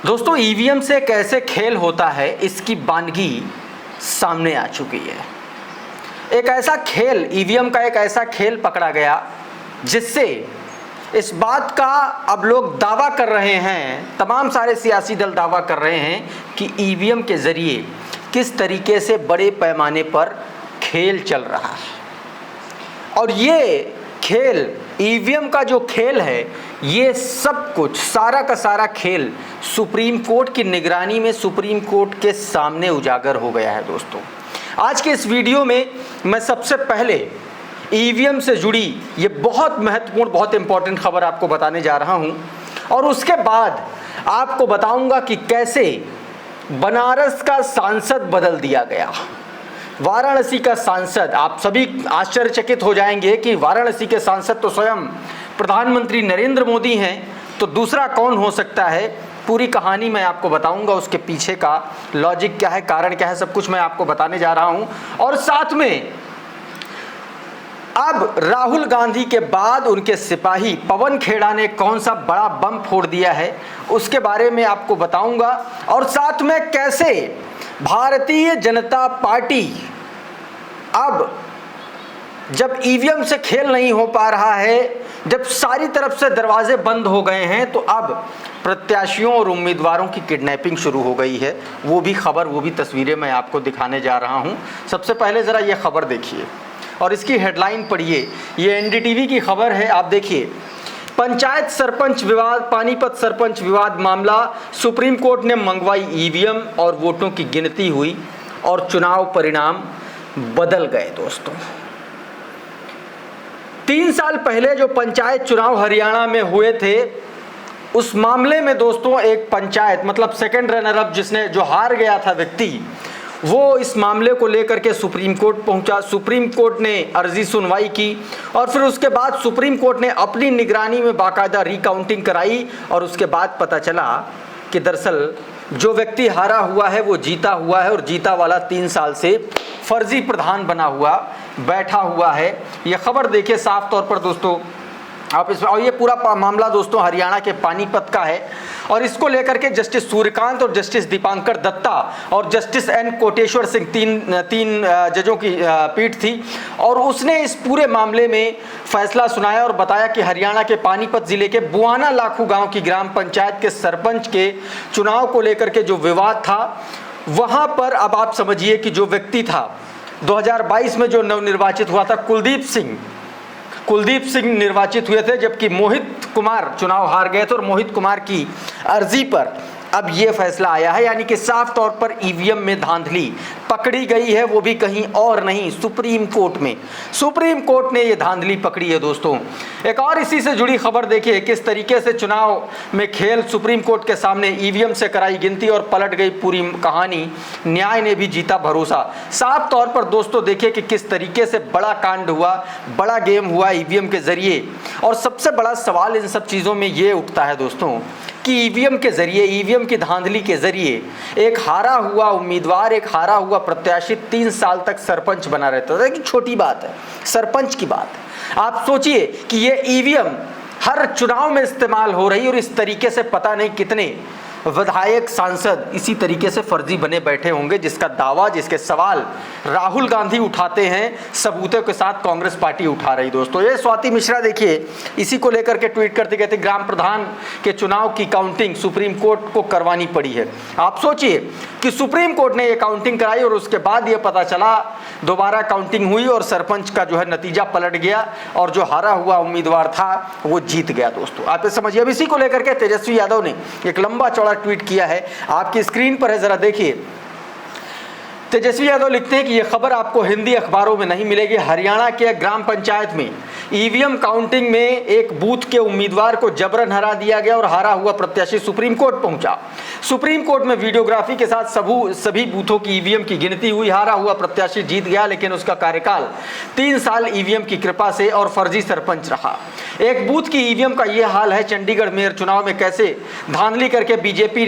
दोस्तों, ईवीएम से कैसे खेल होता है इसकी वानगी सामने आ चुकी है। एक ऐसा खेल, ईवीएम का एक ऐसा खेल पकड़ा गया जिससे इस बात का अब लोग दावा कर रहे हैं, तमाम सारे सियासी दल दावा कर रहे हैं कि ईवीएम के ज़रिए किस तरीके से बड़े पैमाने पर खेल चल रहा है। और ये खेल, ईवीएम का जो खेल है, ये सब कुछ सारा का सारा खेल सुप्रीम कोर्ट की निगरानी में सुप्रीम कोर्ट के सामने उजागर हो गया है। दोस्तों, आज के इस वीडियो में मैं सबसे पहले ईवीएम से जुड़ी ये बहुत महत्वपूर्ण, बहुत इंपॉर्टेंट खबर आपको बताने जा रहा हूँ और उसके बाद आपको बताऊंगा कि कैसे बनारस का सांसद बदल दिया गया। वाराणसी का सांसद, आप सभी आश्चर्यचकित हो जाएंगे कि वाराणसी के सांसद तो स्वयं प्रधानमंत्री नरेंद्र मोदी हैं, तो दूसरा कौन हो सकता है। पूरी कहानी मैं आपको बताऊंगा, उसके पीछे का लॉजिक क्या है, कारण क्या है, सब कुछ मैं आपको बताने जा रहा हूं। और साथ में अब राहुल गांधी के बाद उनके सिपाही पवन खेड़ा ने कौन सा बड़ा बम फोड़ दिया है, उसके बारे में आपको बताऊंगा। और साथ में कैसे भारतीय जनता पार्टी अब जब ईवीएम से खेल नहीं हो पा रहा है, जब सारी तरफ से दरवाजे बंद हो गए हैं, तो अब प्रत्याशियों और उम्मीदवारों की किडनैपिंग शुरू हो गई है। वो भी खबर, वो भी तस्वीरें मैं आपको दिखाने जा रहा हूं। सबसे पहले ज़रा ये खबर देखिए और इसकी हेडलाइन पढ़िए। ये एनडीटीवी की खबर है, आप देखिए। पंचायत सरपंच विवाद, पानीपत सरपंच विवाद मामला, सुप्रीम कोर्ट ने मंगवाई ईवीएम और वोटों की गिनती हुई और चुनाव परिणाम बदल गए। दोस्तों, 3 साल पहले जो पंचायत चुनाव हरियाणा में हुए थे, उस मामले में दोस्तों एक पंचायत, मतलब सेकंड रनर अप जिसने, जो हार गया था व्यक्ति, वो इस मामले को लेकर के सुप्रीम कोर्ट पहुंचा। सुप्रीम कोर्ट ने अर्जी सुनवाई की और फिर उसके बाद सुप्रीम कोर्ट ने अपनी निगरानी में बाकायदा रिकाउंटिंग कराई और उसके बाद पता चला कि दरअसल जो व्यक्ति हारा हुआ है वो जीता हुआ है और जीता वाला 3 साल से फर्जी प्रधान बना हुआ बैठा हुआ है। ये खबर देखिए साफ तौर पर दोस्तों आप इसमें। और ये पूरा मामला दोस्तों हरियाणा के पानीपत का है और इसको लेकर के जस्टिस सूर्यकांत और जस्टिस दीपांकर दत्ता और जस्टिस एन कोटेश्वर सिंह, तीन जजों की पीठ थी और उसने इस पूरे मामले में फैसला सुनाया और बताया कि हरियाणा के पानीपत जिले के बुआना लाखू गांव की ग्राम पंचायत के सरपंच के चुनाव को लेकर के जो विवाद था, वहां पर अब आप समझिए कि जो व्यक्ति था 2022 में जो नवनिर्वाचित हुआ था, कुलदीप सिंह निर्वाचित हुए थे, जबकि मोहित कुमार चुनाव हार गए थे और मोहित कुमार की अर्जी पर अब ये फैसला आया है। यानी कि साफ तौर पर ईवीएम में धांधली पकड़ी गई है, वो भी कहीं और नहीं, सुप्रीम कोर्ट में। सुप्रीम कोर्ट ने ये धांधली पकड़ी है। दोस्तों, एक और इसी से जुड़ी खबर देखिए, किस तरीके से चुनाव में खेल, सुप्रीम कोर्ट के सामने ईवीएम से कराई गिनती और पलट गई पूरी कहानी, न्याय ने भी जीता भरोसा। साफ तौर पर दोस्तों देखिए कि किस तरीके से बड़ा कांड हुआ, बड़ा गेम हुआ ईवीएम के जरिए। और सबसे बड़ा सवाल इन सब चीज़ों में ये उठता है दोस्तों कि ईवीएम के जरिए, ईवीएम की धांधली के जरिए एक हारा हुआ उम्मीदवार, एक हारा हुआ प्रत्याशी 3 साल तक सरपंच बना रहता था। कि छोटी बात है, सरपंच की बात है। आप सोचिए कि ये ईवीएम हर चुनाव में इस्तेमाल हो रही और इस तरीके से पता नहीं कितने विधायक, सांसद इसी तरीके से फर्जी बने बैठे होंगे, जिसका दावा, जिसके सवाल राहुल गांधी उठाते हैं, सबूतों के साथ कांग्रेस पार्टी उठा रही। दोस्तों, ये स्वाति मिश्रा देखिए इसी को लेकर के ट्वीट करते कहते ग्राम प्रधान के चुनाव की काउंटिंग सुप्रीम कोर्ट को करवानी पड़ी है। आप सोचिए कि सुप्रीम कोर्ट ने ये काउंटिंग कराई और उसके बाद ये पता चला, दोबारा काउंटिंग हुई और सरपंच का जो है नतीजा पलट गया और जो हारा हुआ उम्मीदवार था वो जीत गया। दोस्तों, आप समझिए। अब इसी को लेकर के तेजस्वी यादव ने एक लंबा चौड़ा ट्वीट किया है, आपकी स्क्रीन पर है, जरा देखिए। तेजस्वी यादव लिखते हैं कि यह खबर आपको हिंदी अखबारों में नहीं मिलेगी। हरियाणा के ग्राम पंचायत में ईवीएम काउंटिंग में एक बूथ के उम्मीदवार को जबरन हरा दिया गया और हारा हुआ प्रत्याशी सुप्रीम कोर्ट पहुंचा। सुप्रीम कोर्ट में वीडियोग्राफी के साथ सभी बूथों की ईवीएम की गिनती हुई। हारा हुआ प्रत्याशी जीत गया, लेकिन उसका कार्यकाल 3 साल ईवीएम की कृपा से और फर्जी सरपंच रहा। एक बूथ की ईवीएम का यह हाल है। चंडीगढ़ मेयर चुनाव में कैसे धांधली करके बीजेपी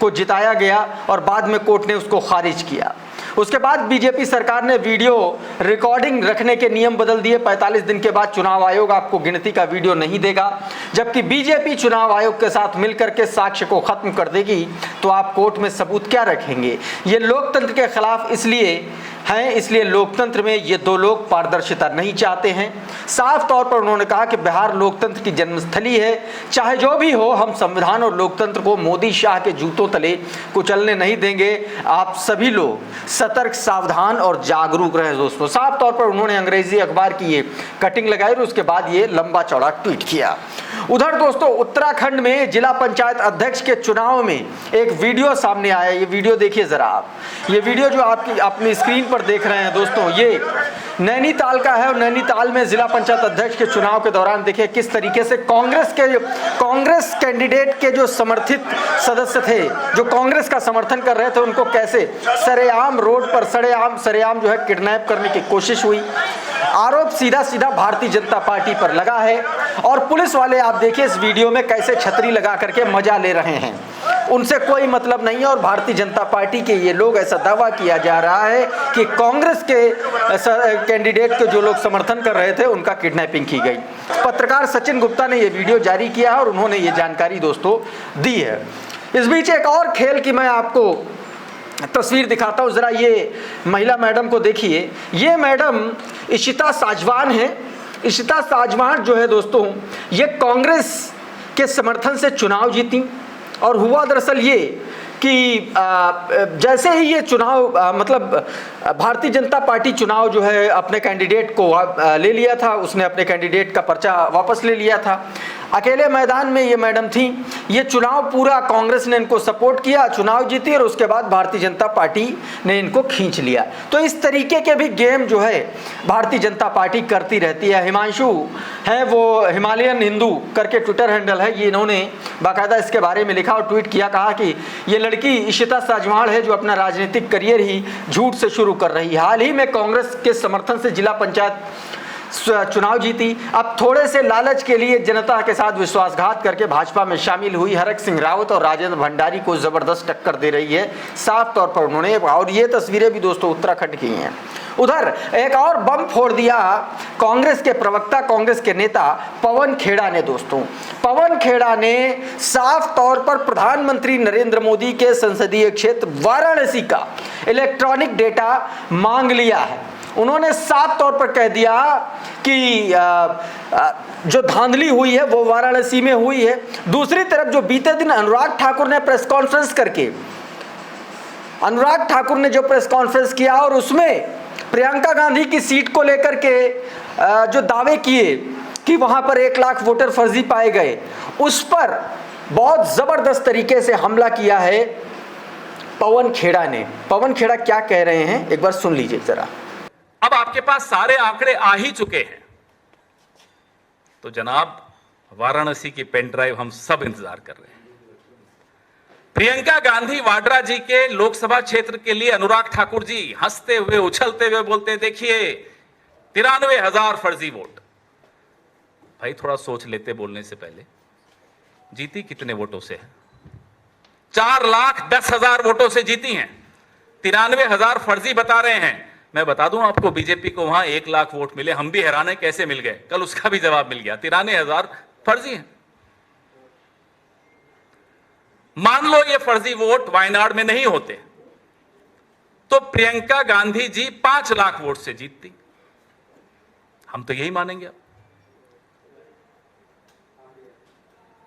को जिताया गया और बाद में कोर्ट ने उसको खारिज किया। उसके बाद बीजेपी सरकार ने वीडियो रिकॉर्डिंग रखने के नियम बदल दिए। 45 दिन के बाद चुनाव आयोग आपको गिनती का वीडियो नहीं देगा। जबकि बीजेपी चुनाव आयोग के साथ मिलकर के साक्ष्य को खत्म कर देगी, तो आप कोर्ट में सबूत क्या रखेंगे? ये लोकतंत्र के खिलाफ इसलिए हैं, इसलिए लोकतंत्र में ये दो लोग पारदर्शिता नहीं चाहते हैं। साफ तौर पर उन्होंने कहा कि बिहार लोकतंत्र की जन्मस्थली है, चाहे जो भी हो, हम संविधान और लोकतंत्र को मोदी शाह के जूतों तले कुचलने नहीं देंगे। आप सभी लोग सतर्क, सावधान और जागरूक रहें दोस्तों। साफ तौर पर उन्होंने अंग्रेजी अखबार की ये कटिंग लगाई और उसके बाद ये लंबा चौड़ा ट्वीट किया। उधर दोस्तों उत्तराखंड में जिला पंचायत अध्यक्ष के चुनाव में एक वीडियो सामने आया। ये वीडियो देखिए जरा आप। ये वीडियो जो आपकी अपनी स्क्रीन पर देख रहे हैं दोस्तों, ये नैनीताल का है और नैनीताल में जिला पंचायत अध्यक्ष के चुनाव के दौरान देखिए किस तरीके से कांग्रेस कैंडिडेट के जो समर्थित सदस्य थे, जो कांग्रेस का समर्थन कर रहे थे, उनको कैसे सरेआम रोड पर सरेआम जो है किडनैप करने की कोशिश हुई। आरोप सीधा सीधा भारतीय जनता पार्टी पर लगा है और पुलिस वाले आप देखिए इस वीडियो में कैसे छतरी लगा करके मजा ले रहे हैं। उनसे कोई मतलब नहीं है और भारतीय जनता पार्टी के ये लोग ऐसा दावा किया जा रहा है कि कांग्रेस के कैंडिडेट के जो लोग समर्थन कर रहे थे उनका किडनैपिंग की गई। पत्रकार सचिन गुप्ता ने ये वीडियो जारी किया और उन्होंने ये जानकारी दोस्तों दी है। इस बीच एक और खेल की मैं आपको तस्वीर दिखाता हूँ, जरा ये महिला मैडम को देखिए। ये मैडम इशिता साजवान है। इशिता साजवान जो है दोस्तों, ये कांग्रेस के समर्थन से चुनाव जीती और हुआ दरअसल ये कि जैसे ही ये चुनाव मतलब भारतीय जनता पार्टी चुनाव जो है अपने कैंडिडेट को ले लिया था, उसने अपने कैंडिडेट का पर्चा वापस ले लिया था। अकेले मैदान में ये मैडम थी। ये चुनाव पूरा कांग्रेस ने इनको सपोर्ट किया, चुनाव जीती और उसके बाद भारतीय जनता पार्टी ने इनको खींच लिया। तो इस तरीके के भी गेम जो है भारतीय जनता पार्टी करती रहती है। हिमांशु हैं, वो हिमालयन हिंदू करके ट्विटर हैंडल है, ये इन्होंने बाकायदा इसके बारे में लिखा और ट्वीट किया। कहा कि ये लड़की इशिता साजवान है जो अपना राजनीतिक करियर ही झूठ से शुरू कर रही है। हाल ही में कांग्रेस के समर्थन से जिला पंचायत चुनाव जीती, अब थोड़े से लालच के लिए जनता के साथ विश्वासघात करके भाजपा में शामिल हुई हरक सिंह रावत और राजेंद्र भंडारी को जबरदस्त टक्कर दे रही है। साफ तौर पर उन्होंने, और ये तस्वीरें भी दोस्तों उत्तराखंड की हैं। उधर एक और बम फोड़ दिया कांग्रेस के प्रवक्ता, कांग्रेस के नेता पवन खेड़ा ने दोस्तों। पवन खेड़ा ने साफ तौर पर प्रधानमंत्री नरेंद्र मोदी के संसदीय क्षेत्र वाराणसी का इलेक्ट्रॉनिक डेटा मांग लिया है। उन्होंने साफ तौर पर कह दिया कि जो धांधली हुई है वो वाराणसी में हुई है। दूसरी तरफ जो बीते दिन अनुराग ठाकुर ने प्रेस कॉन्फ्रेंस किया और उसमें प्रियंका गांधी की सीट को लेकर के जो दावे किए कि वहां पर 1 लाख वोटर फर्जी पाए गए, उस पर बहुत जबरदस्त तरीके से हमला किया है पवन खेड़ा ने। पवन खेड़ा क्या कह रहे हैं एक बार सुन लीजिए जरा। अब आपके पास सारे आंकड़े आ ही चुके हैं, तो जनाब वाराणसी की पेन ड्राइव हम सब इंतजार कर रहे हैं। प्रियंका गांधी वाड्रा जी के लोकसभा क्षेत्र के लिए अनुराग ठाकुर जी हंसते हुए उछलते हुए बोलते हैं, देखिए 93,000 फर्जी वोट। भाई थोड़ा सोच लेते बोलने से पहले, जीती कितने वोटों से है? 4,10,000 वोटों से जीती हैं। 93,000 फर्जी बता रहे हैं। मैं बता दूं आपको, बीजेपी को वहां 1 लाख वोट मिले, हम भी हैरान है कैसे मिल गए। कल उसका भी जवाब मिल गया, 93,000 फर्जी हैं। मान लो ये फर्जी वोट वायनाड में नहीं होते तो प्रियंका गांधी जी 5 लाख वोट से जीतती। हम तो यही मानेंगे। अब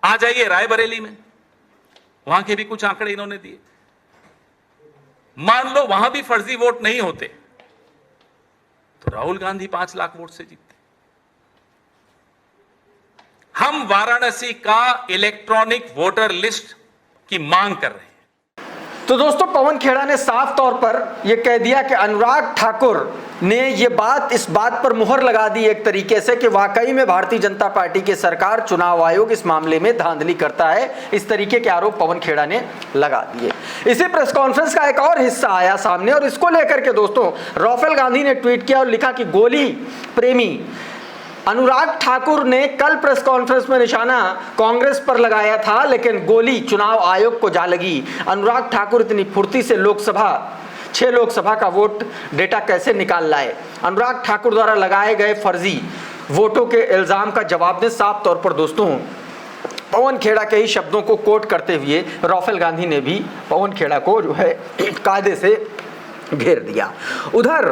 आ जाइए रायबरेली में, वहां के भी कुछ आंकड़े इन्होंने दिए। मान लो वहां भी फर्जी वोट नहीं होते तो राहुल गांधी 5 लाख वोट से जीतते। हम वाराणसी का इलेक्ट्रॉनिक वोटर लिस्ट की मांग कर रहे हैं। तो दोस्तों पवन खेड़ा ने साफ तौर पर यह कह दिया कि अनुराग ठाकुर ने इस बात पर मुहर लगा दी एक तरीके से कि वाकई में भारतीय जनता पार्टी की सरकार, चुनाव आयोग इस मामले में धांधली करता है। इस तरीके के आरोप पवन खेड़ा ने लगा दिए। इसी प्रेस कॉन्फ्रेंस का एक और हिस्सा आया सामने और इसको लेकर के दोस्तों राहुल गांधी ने ट्वीट किया और लिखा कि गोली प्रेमी अनुराग ठाकुर ने कल प्रेस कॉन्फ्रेंस में निशाना कांग्रेस पर लगाया था, लेकिन गोली चुनाव आयोग को जा लगी। अनुराग ठाकुर इतनी फुर्ती से लोकसभा 6 लोकसभा का वोट डेटा कैसे निकाल लाए। अनुराग ठाकुर द्वारा लगाए गए फर्जी वोटों के इल्जाम का जवाब दें। साफ तौर पर दोस्तों पवन खेड़ा के ही शब्दों को कोट करते हुए राहुल गांधी ने भी पवन खेड़ा को जो है कायदे से घेर दिया। उधर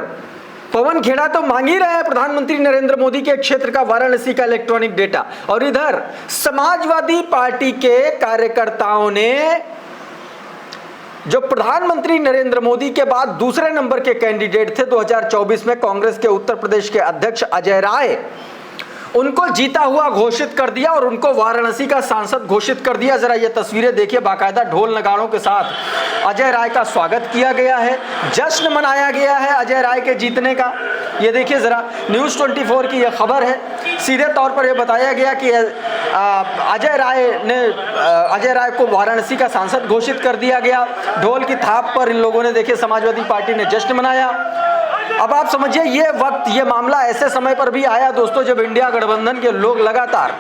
पवन खेड़ा तो मांग ही रहे हैं प्रधानमंत्री नरेंद्र मोदी के क्षेत्र का वाराणसी का इलेक्ट्रॉनिक डेटा, और इधर समाजवादी पार्टी के कार्यकर्ताओं ने जो प्रधानमंत्री नरेंद्र मोदी के बाद दूसरे नंबर के कैंडिडेट थे 2024 में कांग्रेस के उत्तर प्रदेश के अध्यक्ष अजय राय, उनको जीता हुआ घोषित कर दिया और उनको वाराणसी का सांसद घोषित कर दिया। जरा ये तस्वीरें देखिए, बाकायदा ढोल नगाड़ों के साथ अजय राय का स्वागत किया गया है, जश्न मनाया गया है अजय राय के जीतने का। ये देखिए जरा, न्यूज़ 24 की यह खबर है। सीधे तौर पर यह बताया गया कि अजय राय को वाराणसी का सांसद घोषित कर दिया गया। ढोल की थाप पर इन लोगों ने देखिए समाजवादी पार्टी ने जश्न मनाया। अब आप समझिए ये वक्त, ये मामला ऐसे समय पर भी आया दोस्तों जब इंडिया गठबंधन के लोग लगातार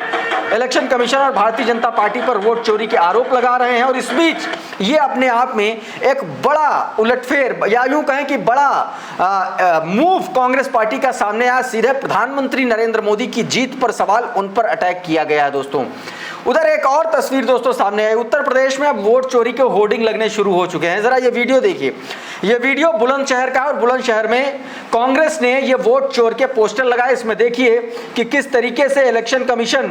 इलेक्शन कमीशन और भारतीय जनता पार्टी पर वोट चोरी के आरोप लगा रहे हैं, और इस बीच ये अपने आप में एक बड़ा उलटफेर या यूं कहें कि बड़ा मूव कांग्रेस पार्टी का सामने आया। सीधे प्रधानमंत्री नरेंद्र मोदी की जीत पर सवाल, उन पर अटैक किया गया है दोस्तों। उधर एक और तस्वीर दोस्तों सामने आई। उत्तर प्रदेश में अब वोट चोरी के होर्डिंग लगने शुरू हो चुके हैं। जरा ये वीडियो देखिए, ये वीडियो बुलंदशहर का है और बुलंदशहर में कांग्रेस ने ये वोट चोर के पोस्टर लगाए। इसमें देखिए कि किस तरीके से इलेक्शन कमीशन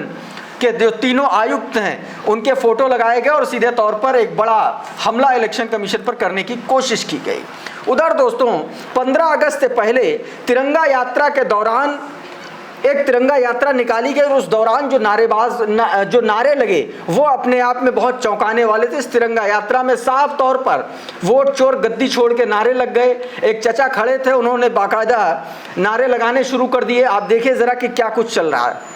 के जो तीनों आयुक्त हैं उनके फोटो लगाए गए और सीधे तौर पर एक बड़ा हमला इलेक्शन कमीशन पर करने की कोशिश की गई। उधर दोस्तों 15 अगस्त से पहले तिरंगा यात्रा के दौरान एक तिरंगा यात्रा निकाली गई और उस दौरान जो नारे लगे वो अपने आप में बहुत चौंकाने वाले थे। इस तिरंगा यात्रा में साफ तौर पर वोट चोर गद्दी छोड़ के नारे लग गए। एक चचा खड़े थे, उन्होंने बाकायदा नारे लगाने शुरू कर दिए। आप देखिए जरा कि क्या कुछ चल रहा है।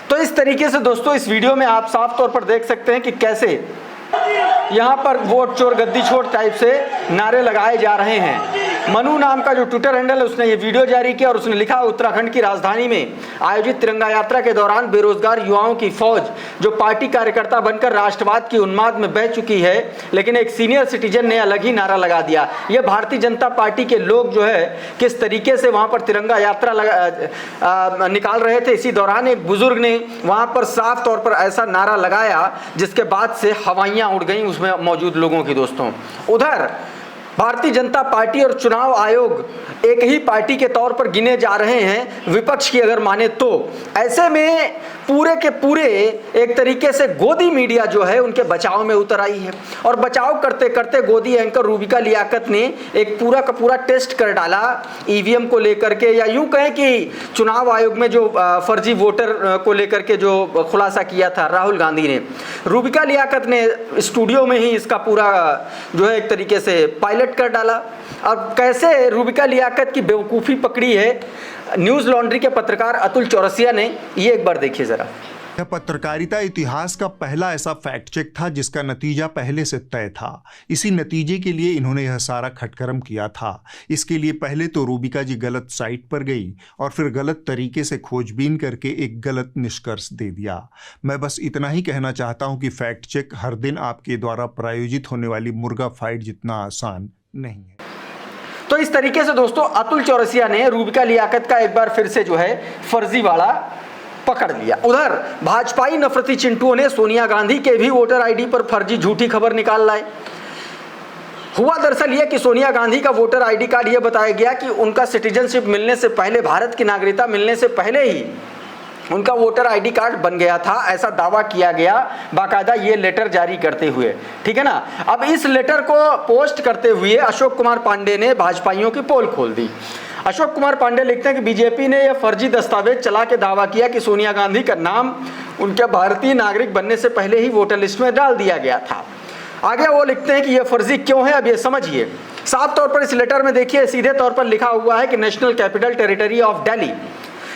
तो इस तरीके से दोस्तों इस वीडियो में आप साफ तौर पर देख सकते हैं कि कैसे यहाँ पर वोट चोर गद्दी छोड़ टाइप से नारे लगाए जा रहे हैं। मनु नाम का जो ट्विटर हैंडल है उसने ये वीडियो जारी किया और उसने लिखा, उत्तराखंड की राजधानी में आयोजित तिरंगा यात्रा के दौरान बेरोजगार युवाओं की फौज जो पार्टी कार्यकर्ता बनकर राष्ट्रवाद की उन्माद में बह चुकी है, लेकिन एक सीनियर सिटीजन ने अलग ही नारा लगा दिया। ये भारतीय जनता पार्टी के लोग जो है किस तरीके से वहां पर तिरंगा यात्रा निकाल रहे थे। इसी दौरान एक बुजुर्ग ने वहां पर साफ तौर पर ऐसा नारा लगाया जिसके बाद से हवाइयां उड़ गई उसमें मौजूद लोगों की दोस्तों। उधर भारतीय जनता पार्टी और चुनाव आयोग एक ही पार्टी के तौर पर गिने जा रहे हैं विपक्ष की अगर माने तो। ऐसे में पूरे के पूरे एक तरीके से गोदी मीडिया जो है उनके बचाव में उतर आई है और बचाव करते करते गोदी एंकर रूबिका लियाकत ने एक पूरा का पूरा टेस्ट कर डाला ईवीएम को लेकर के, या यूं कहें कि चुनाव आयोग में जो फर्जी वोटर को लेकर के जो खुलासा किया था राहुल गांधी ने। रूबिका लियाकत ने स्टूडियो में ही इसका पूरा जो है एक तरीके से पायलट कर डाला। अब कैसे रूबिका लियाकत की बेवकूफ़ी पकड़ी है न्यूज़ लॉन्ड्री के पत्रकार अतुल चौरसिया ने, ये एक बार देखिए जरा। यह पत्रकारिता इतिहास का पहला ऐसा फैक्ट चेक था जिसका नतीजा पहले से तय था। इसी नतीजे के लिए इन्होंने यह सारा खटकरम किया था। इसके लिए पहले तो रूबिका जी गलत साइट पर गई और फिर गलत तरीके से खोजबीन करके एक गलत निष्कर्ष दे दिया। मैं बस इतना ही कहना चाहता हूं कि फैक्ट चेक हर दिन आपके द्वारा प्रायोजित होने वाली मुर्गा फाइट जितना आसान नहीं है। तो इस तरीके से दोस्तों अतुल चौरसिया ने रूबिका लियाकत का एक बार फिर से जो है फर्जीवाड़ा पकड़ लिया। उधर भाजपाई नफरती चिंटुओं ने सोनिया गांधी के भी वोटर आईडी पर फर्जी झूठी खबर निकाल लाए। हुआ दरअसल यह कि सोनिया गांधी का वोटर आईडी कार्ड यह बताया गया कि उनका सिटीजनशिप मिलने से पहले, भारत की नागरिकता मिलने से पहले ही उनका वोटर आईडी कार्ड बन गया था, ऐसा दावा किया गया बाकायदा ये लेटर जारी करते हुए, ठीक है ना। अब इस लेटर को पोस्ट करते हुए अशोक कुमार पांडे ने भाजपाइयों की पोल खोल दी। अशोक कुमार पांडे लिखते हैं कि बीजेपी ने यह फर्जी दस्तावेज चला के दावा किया कि सोनिया गांधी का नाम उनके भारतीय नागरिक बनने से पहले ही वोटर लिस्ट में डाल दिया गया था। आगे वो लिखते हैं कि ये फर्जी क्यों है, अब ये समझिए। साफ तौर पर इस लेटर में देखिए सीधे तौर पर लिखा हुआ है कि national capital territory of Delhi,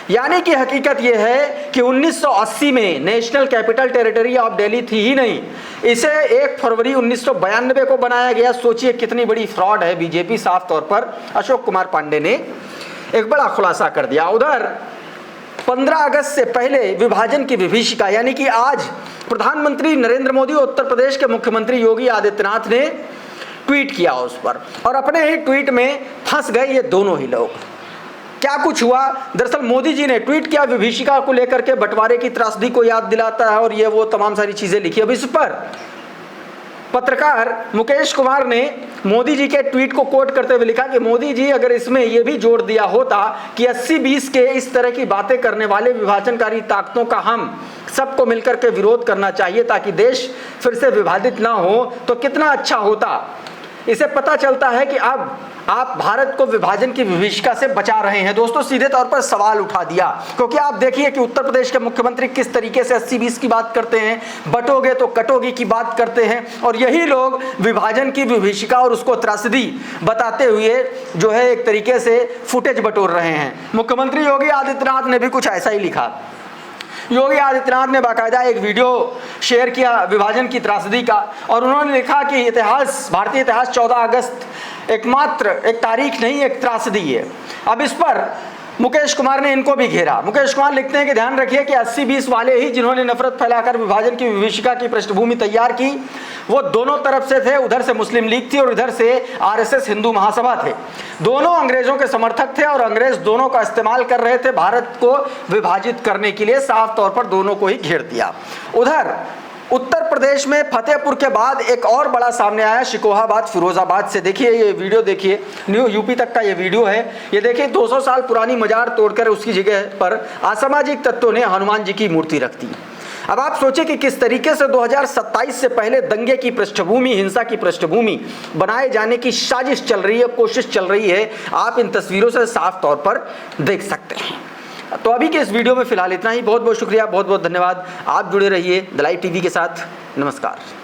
यानी कि हकीकत यह है कि 1980 में national capital territory of Delhi थी ही नहीं, इसे 1 फरवरी 1992 को बनाया गया। सोचिए कितनी बड़ी फ्रॉड है बीजेपी। साफ तौर पर अशोक कुमार पांडे ने एक बड़ा खुलासा कर दिया। उधर 15 अगस्त से पहले विभाजन की विभीषिका, यानी कि आज प्रधानमंत्री नरेंद्र मोदी और उत्तर प्रदेश के मुख्यमंत्री योगी आदित्यनाथ ने ट्वीट किया उस पर, और अपने ही ट्वीट में फंस गए ये दोनों ही लोग। क्या कुछ हुआ? दरअसल मोदी जी ने ट्वीट किया विभीषिका को लेकर के, बंटवारे की त्रासदी को याद दिलाता है और ये वो तमाम सारी चीजें लिखी। अब इस पर पत्रकार मुकेश कुमार ने मोदी जी के ट्वीट को कोट करते हुए लिखा कि मोदी जी अगर इसमें यह भी जोड़ दिया होता कि 80-20 के इस तरह की बातें करने वाले विभाजनकारी ताकतों का हम सबको मिलकर के विरोध करना चाहिए ताकि देश फिर से विभाजित ना हो, तो कितना अच्छा होता। इसे पता चलता है कि अब आप भारत को विभाजन की विभीषिका से बचा रहे हैं। दोस्तों सीधे तौर पर सवाल उठा दिया, क्योंकि आप देखिए कि उत्तर प्रदेश के मुख्यमंत्री किस तरीके से 80-20 की बात करते हैं, बटोगे तो कटोगे की बात करते हैं, और यही लोग विभाजन की विभीषिका और उसको त्रासदी बताते हुए जो है एक तरीके से फुटेज बटोर रहे हैं। मुख्यमंत्री योगी आदित्यनाथ ने भी कुछ ऐसा ही लिखा। योगी आदित्यनाथ ने बाकायदा एक वीडियो शेयर किया विभाजन की त्रासदी का, और उन्होंने लिखा कि इतिहास, भारतीय इतिहास 14 अगस्त एकमात्र एक तारीख नहीं, एक त्रासदी है। अब इस पर मुकेश कुमार ने इनको भी घेरा। मुकेश कुमार लिखते हैं कि ध्यान रखिए कि 80-20 वाले ही जिन्होंने नफरत फैलाकर विभाजन की विभीषिका की पृष्ठभूमि तैयार की, वो दोनों तरफ से थे। उधर से मुस्लिम लीग थी और इधर से आरएसएस हिंदू महासभा थे। दोनों अंग्रेजों के समर्थक थे और अंग्रेज दोनों का इस्तेमाल कर रहे थे भारत को विभाजित करने के लिए। साफ तौर पर दोनों को ही घेर दिया। उधर उत्तर प्रदेश में फतेहपुर के बाद एक और बड़ा सामने आया, शिकोहाबाद फिरोजाबाद से। देखिए ये वीडियो, देखिए न्यू यूपी तक का ये वीडियो है। ये देखिए 200 साल पुरानी मजार तोड़कर उसकी जगह पर असामाजिक तत्वों ने हनुमान जी की मूर्ति रख दी। अब आप सोचिए कि किस तरीके से 2027 से पहले दंगे की पृष्ठभूमि, हिंसा की पृष्ठभूमि बनाए जाने की साजिश चल रही है, कोशिश चल रही है। आप इन तस्वीरों से साफ तौर पर देख सकते हैं। तो अभी के इस वीडियो में फिलहाल इतना ही। बहुत बहुत शुक्रिया, बहुत बहुत धन्यवाद। आप जुड़े रहिए द लाइव टीवी के साथ। नमस्कार।